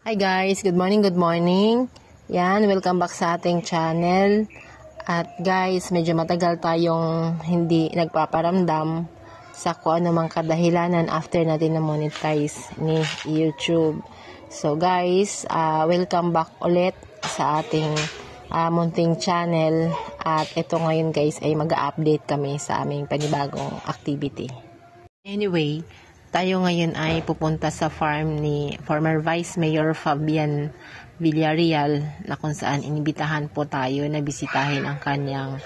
Hi guys, good morning, good morning. Yan, welcome back sa ating channel. At guys, medyo matagal tayong hindi nagpaparamdam sa kung ano mang kadahilanan after natin na-monetize ni YouTube. So guys, welcome back ulit sa ating munting channel. At ito ngayon guys ay mag-update kami sa aming panibagong activity. Anyway, tayo ngayon ay pupunta sa farm ni former Vice Mayor Fabian Villarreal na kung saan inibitahan po tayo na bisitahin ang kanyang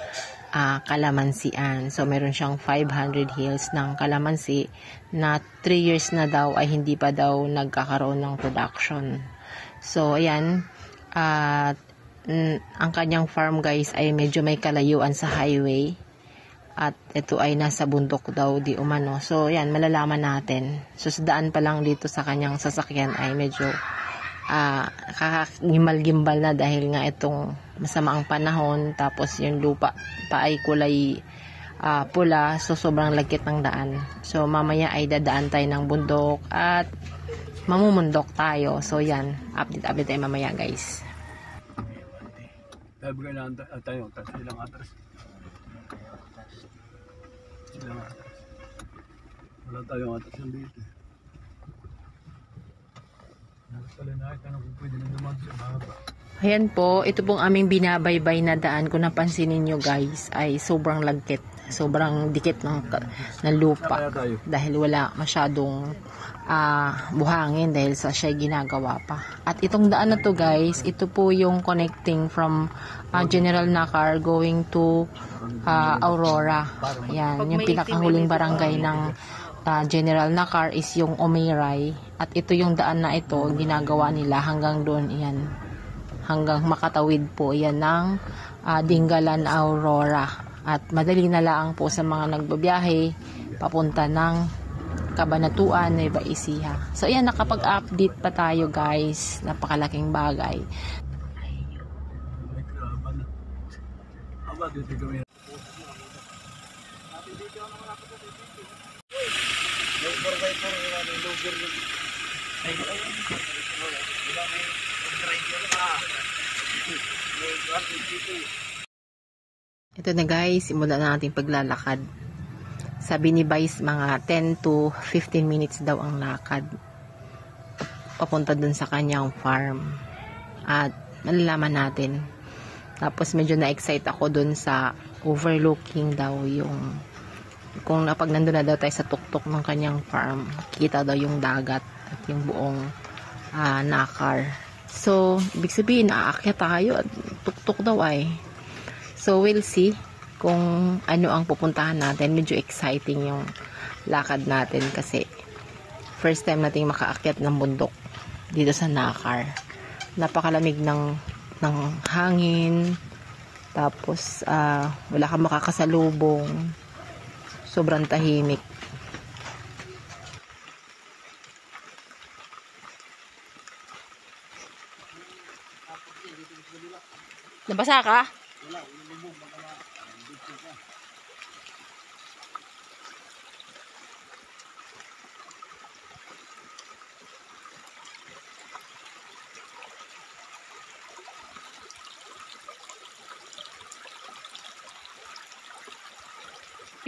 kalamansian. So meron siyang 500 hills ng kalamansi na 3 years na daw ay hindi pa daw nagkakaroon ng production. So ayan, ang kanyang farm guys ay medyo may kalayuan sa highway. At ito ay nasa bundok daw di umano. So, yan, malalaman natin. So, sa daan pa lang dito sa kanyang sasakyan ay medyo kakagimbal-gimbal na dahil nga itong masamaang panahon. Tapos, yung lupa pa ay kulay pula. So, sobrang lagkit ng daan. So, mamaya ay dadaan tayo ng bundok at mamumundok tayo. So, yan. Update tayo mamaya, guys. Sabi na tayo, ilang atras. Wala tayong atas ng dito. Ayan po, ito pong aming binabaybay na daan. Kung napansin niyo guys, ay sobrang lagkit. Sobrang dikit ng lupa. Dahil wala masyadong buhangin dahil sa siya ginagawa pa. At itong daan na to guys, ito po yung connecting from General Nakar going to Aurora. Ayan, yung pinakahuling barangay ng General Nakar is yung Omiray. At ito yung daan na ito, ginagawa nila hanggang doon, yan. Hanggang makatawid po yan ng Dingalan, Aurora. At madali na lang po sa mga nagbabiyahe papunta ng Cabanatuan, Nueva Ecija. So ayan, nakapag-update pa tayo guys. Napakalaking bagay. Ito na guys, simula na natin paglalakad. Sabi ni Vice, mga 10 to 15 minutes daw ang lakad papunta dun sa kanyang farm. At malalaman natin. Tapos medyo na-excite ako dun sa overlooking daw yung kung pag nandun na daw tayo sa tuktok ng kanyang farm, kita daw yung dagat at yung buong Nakar. So, ibig sabihin, aakyat tayo at tuktok daw ay. So, we'll see kung ano ang pupuntahan natin. Medyo exciting yung lakad natin kasi first time nating makaakyat ng bundok dito sa Nakar. Napakalamig ng hangin. Tapos, wala kang makakasalubong. Sobrang tahimik. Nabasa ka?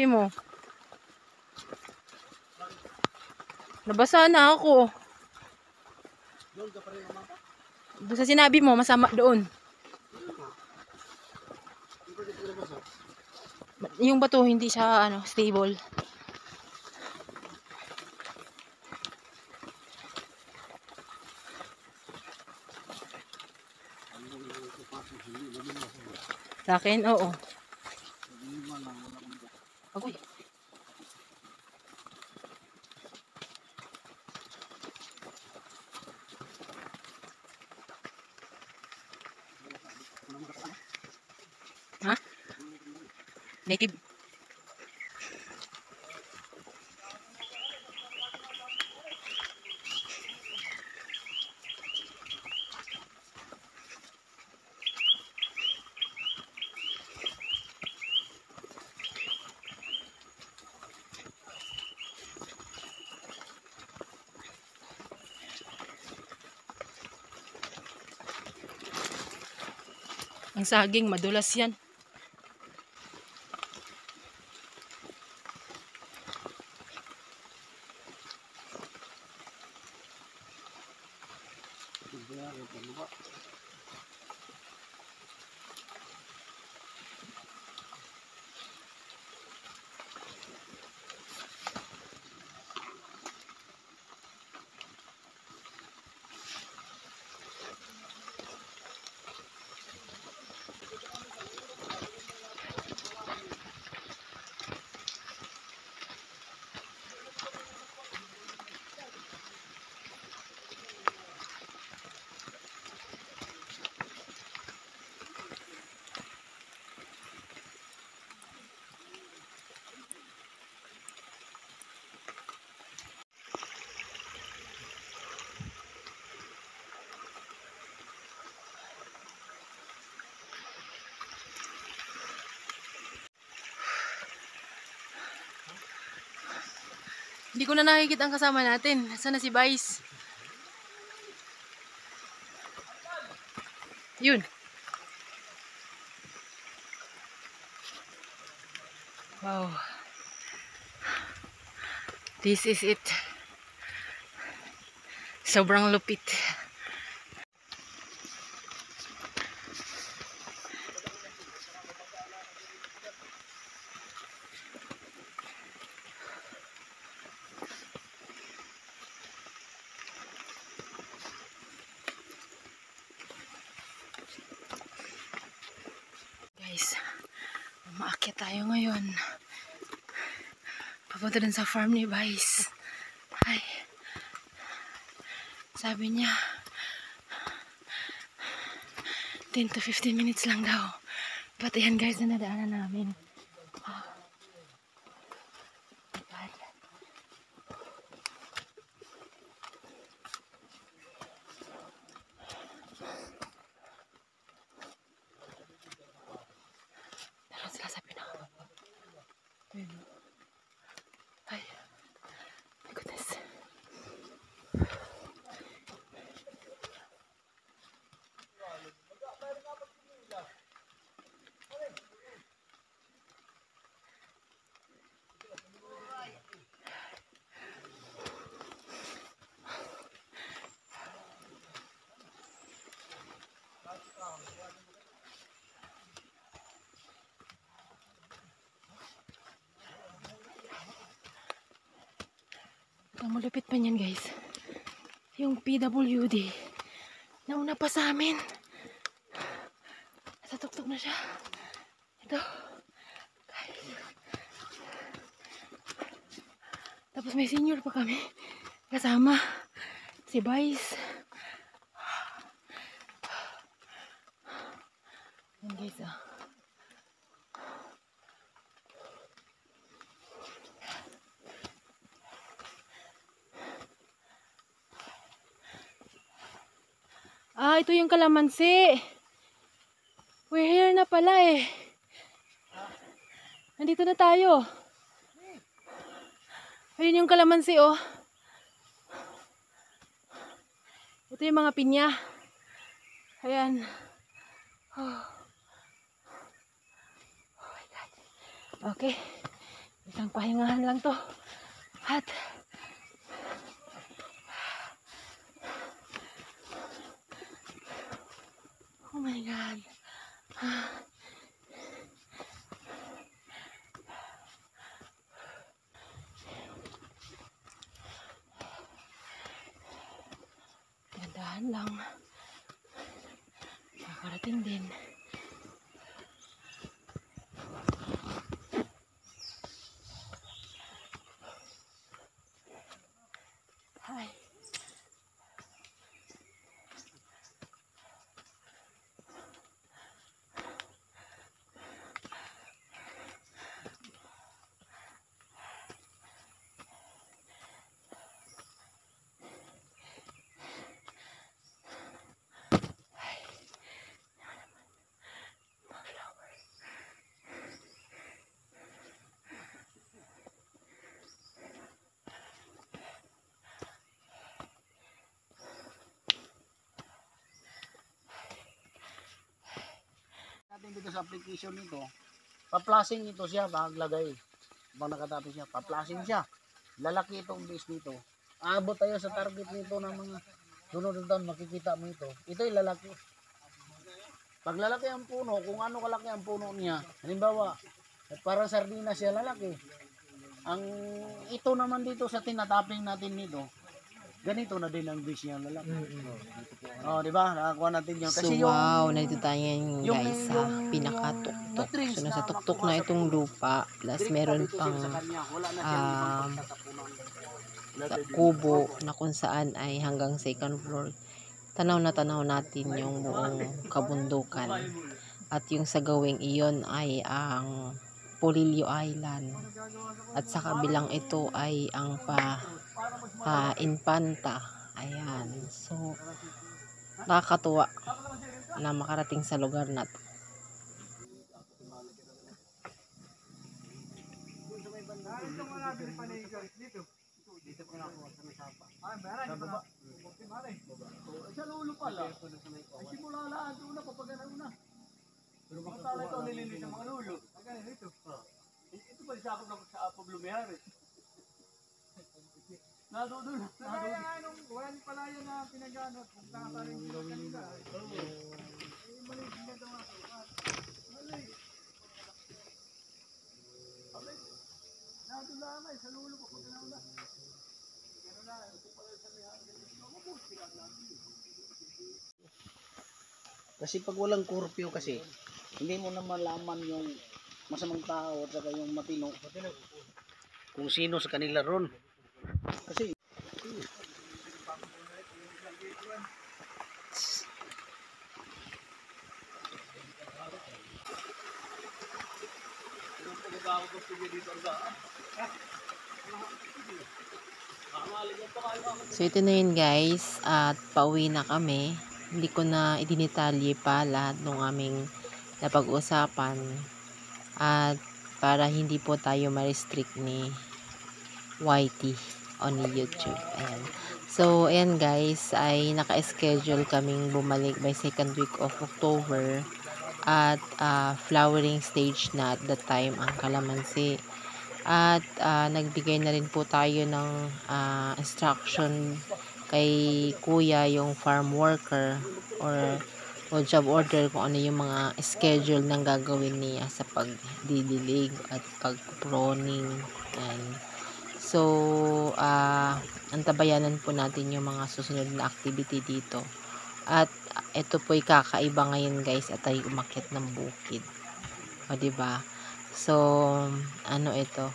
Mo. Nabasa na ako. Doon sa sinabi mo, masama doon. Yung bato hindi siya stable. Sa akin, oo. Okay. Ha? Native. Ang saging, madulas yan. Hindi ko na nakikita ang kasama natin. Nasaan na si Vice? Yun. Wow. This is it. Sobrang lupit. Guys, umaakyat tayo ngayon. Papunta dun sa farm ni Vice. Ay. Sabi niya 10 to 15 minutes lang daw. But ayan guys, na nadaanan namin. Oh. God. Meron sila sa pinaka. Ay. My goodness. Ang malupit pa niyan guys, yung PWD nauna pa sa amin. Nasa tuktok na siya. Ito guys. Tapos may senior pa kami kasama, si Vice. Yan guys, oh. Ah, ito yung kalamansi. We're here na pala eh. Nandito na tayo. Ayun yung kalamansi oh. Ito yung mga pinya. Ayan. Oh. Oh my God. Okay. Isang pahingahan lang to. At oh my God. Gandahan lang. Nakakarating din. Hi. sa application nito, pa-flashing ito siya, maglagay. Habang nakatapos siya, pa-flashing siya. Lalaki itong base nito. Aabot tayo sa target nito ng mga sunod na taon, makikita mo ito. Ito yung lalaki. Pag lalaki ang puno, kung ano kalaki ang puno niya, halimbawa, para sardinas siya lalaki. Ang ito naman dito sa tinatapping natin nito, ganito na din ang base niya lalaki. Oh, di ba? Nakakuha natin yun. So Kasi wow, nandito tayo ngayon yung- guys sa yung pinakatuktok. nutrients So nasa na tuktok makuha na sa itong puno, lupa. Plus direkta meron dito pang sa kanya. Wala na siyang ibang pagtatapunan. kubo na kung saan ay hanggang second floor. Tanaw na tanaw natin yung buong kabundukan. At yung sa gawing iyon ay ang Polillo Island. At sa kabilang ito ay ang Infanta. Ayan. So, nakakatuwa na makarating sa lugar na to. Sa lulo pala. Ay simula laan doon na papagana una. Pero makatala ito nilinis ng mga lulo. Agad ito. Ito pa sakop na sa Pablumear eh. Nado doon. Kaya nga nung walang palaya na pinagano kung tatarin sila kanila. Eh maliit na daw ako. Maliit. Nado lang ay sa lulo papagana una. Gano'n na. Ito pala sa may hangin. Kasi pag walang kurpyo kasi, hindi mo na malaman yung masamang tao at saka yung matino. Kung sino sa kanila ron. Kasi So, ito na yun guys. At pauwi na kami. Hindi ko na idinitalye pa lahat ng aming napag-usapan. At para hindi po tayo ma-restrict ni YT on YouTube. Ayan. So, ayan guys. Ay naka-schedule kaming bumalik by second week of October. At flowering stage na at that time ang kalamansi. At nagbigay na rin po tayo ng instruction kay kuya, yung farm worker o job order kung ano yung mga schedule ng gagawin niya sa pagdidilig at pag-proning. So antabayanan po natin yung mga susunod na activity dito. At ito po'y kakaiba ngayon guys at tayo umakyat ng bukid. O diba? So, ano ito?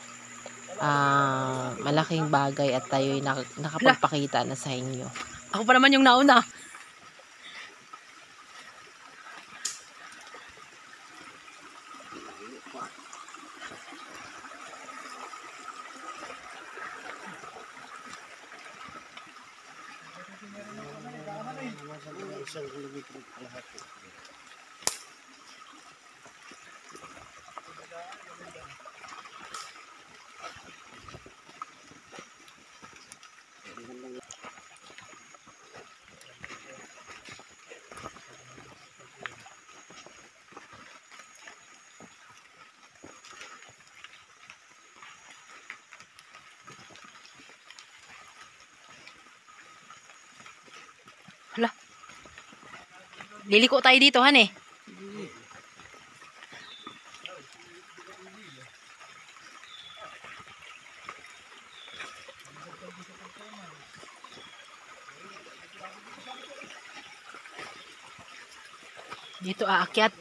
Malaking bagay at tayo'y nakapagpakita na sa inyo. Ako pa naman yung nauna. Hala. Liliko tayo dito, han eh. Dito aakyat.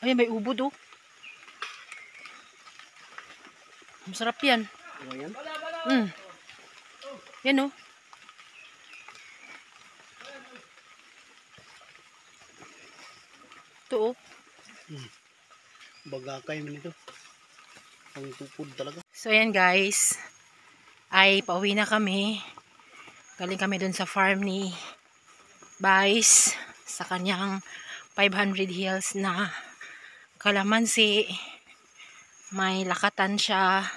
Ay, may ubod oh. Masarap yan. Yan oh. ito oh. Bagakay man ito. Ang tupod talaga. So ayan guys, ay pauwi na kami. Galing kami dun sa farm ni Vice sa kanyang 500 hills na kalamansi. May lakatan siya.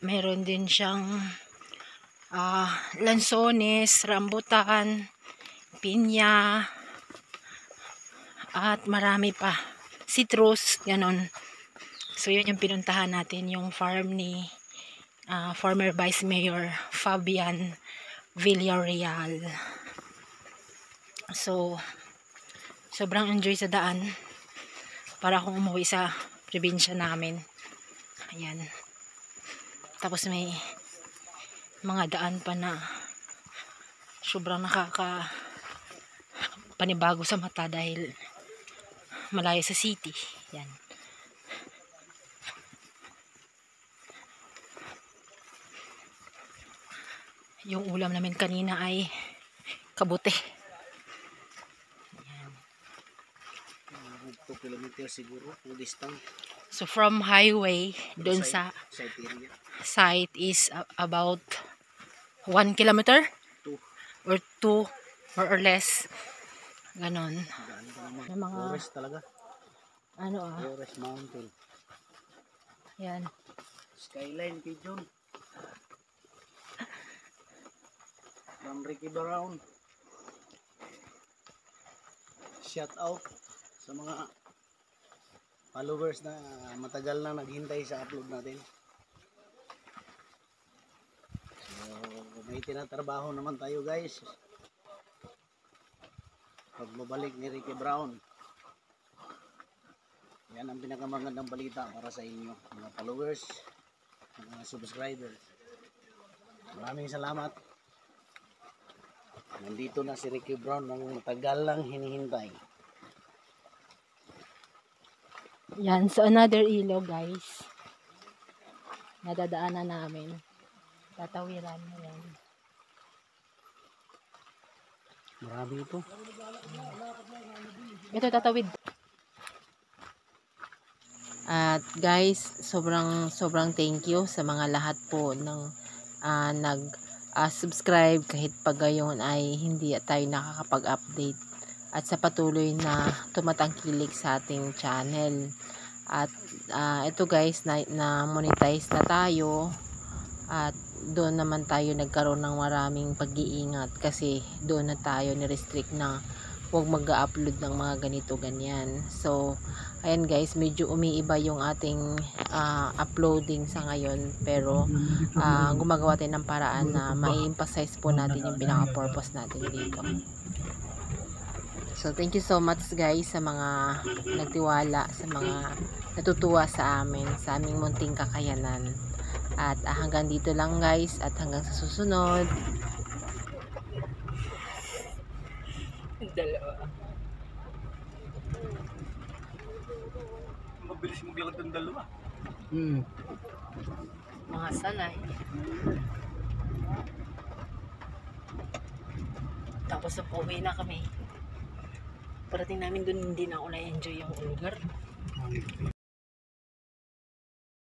Meron din siyang lansones, rambutan, pinya, at marami pa. Citrus, ganon. So yun yung pinuntahan natin, yung farm ni former Vice Mayor Fabian Villarreal. So sobrang enjoy sa daan para akong umuwi sa probinsya namin. Ayan. Tapos may mga daan pa na sobrang panibago sa mata dahil malayo sa city. Yan. Yung ulam namin kanina ay kabute. 2 kilometers siguro ang distance So from highway doon sa sa area. site is about 1 kilometer 2. or 2 more or less. Ganon. Daan pa naman. May mga Forest talaga. Forest mountain. Yan. Skyline pigeon. From Ricky Brown. Shout out sa mga followers na matagal na naghintay sa upload natin. So, may tinatrabaho naman tayo guys. Pagbabalik ni Ricky Brown. Yan ang pinakamagandang balita para sa inyo, mga followers, mga subscribers. Maraming salamat. Nandito na si Ricky Brown ng matagal lang hinihintay. Yan. So another ilog guys. Nadadaanan namin. Tatawiran na yan. Marami ito. Ito tatawid. At guys, sobrang thank you sa mga lahat po ng subscribe kahit pa gayon ay hindi tayo nakakapag-update, at sa patuloy na tumatangkilik sa ating channel. At ito guys, na monetize na tayo, at doon naman tayo nagkaroon ng maraming pag-iingat kasi doon na tayo ni-restrict na huwag mag-upload ng mga ganito ganyan. So ayan guys, medyo umiiba yung ating uploading sa ngayon, pero gumagawa tayo ng paraan na ma-emphasize po natin yung pinaka-purpose natin dito. So thank you so much guys sa mga nagtiwala, sa mga natutuwa sa amin, sa aming munting kakayanan. At hanggang dito lang guys, at hanggang sa susunod. Dalawa. Mabilis maglakad ng dalawa. Mga sanay. Tapos uwi na kami. Parating namin dun, hindi na ako na-enjoy yung lugar.